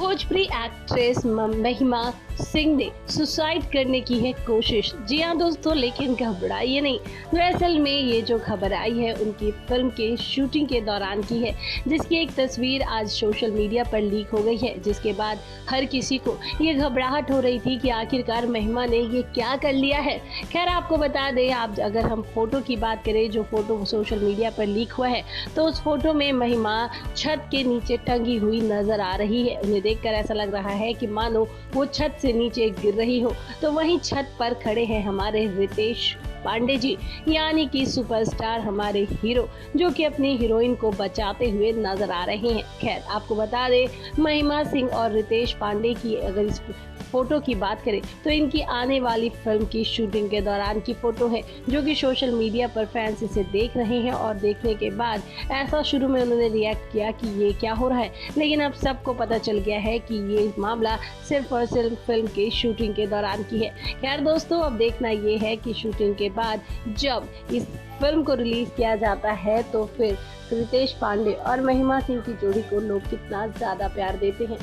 Bhojpuri actress महिमा सिंह ने suicide करने की है कोशिश। जी हाँ दोस्तों, लेकिन घबराइए नहीं। दरअसल में ये जो खबर आई है उनकी फिल्म के शूटिंग के दौरान की है, जिसकी एक तस्वीर आज सोशल मीडिया पर लीक हो गई है, जिसके बाद हर किसी को ये घबराहट हो रही थी कि आखिरकार महिमा ने ये क्या कर लिया है। खैर आपको बता दें, आप अगर हम फोटो की बात करें, जो फोटो सोशल मीडिया पर लीक हुआ है, तो उस फोटो में महिमा छत के नीचे टंगी हुई नजर आ रही है। उन्हें देखकर ऐसा लग रहा है कि मानो वो छत से नीचे गिर रही हो। तो वहीं छत पर खड़े हैं हमारे रितेश पांडे जी, यानी कि सुपरस्टार हमारे हीरो, जो कि अपनी हीरोइन को बचाते हुए नजर आ रहे हैं। खैर आपको बता दें, महिमा सिंह और रितेश पांडे की अगर इस फोटो की बात करें तो इनकी आने वाली फिल्म की शूटिंग के दौरान की फोटो है, जो कि सोशल मीडिया पर फैंस इसे देख रहे हैं। और देखने के बाद ऐसा शुरू में उन्होंने रिएक्ट किया कि ये क्या हो रहा है, लेकिन अब सबको पता चल गया है कि ये मामला सिर्फ और सिर्फ फिल्म की शूटिंग के दौरान की है। खैर दोस्तों, अब देखना ये है कि शूटिंग के बाद जब इस फिल्म को रिलीज किया जाता है तो फिर रितेश पांडे और महिमा सिंह की जोड़ी को लोग कितना ज्यादा प्यार देते हैं।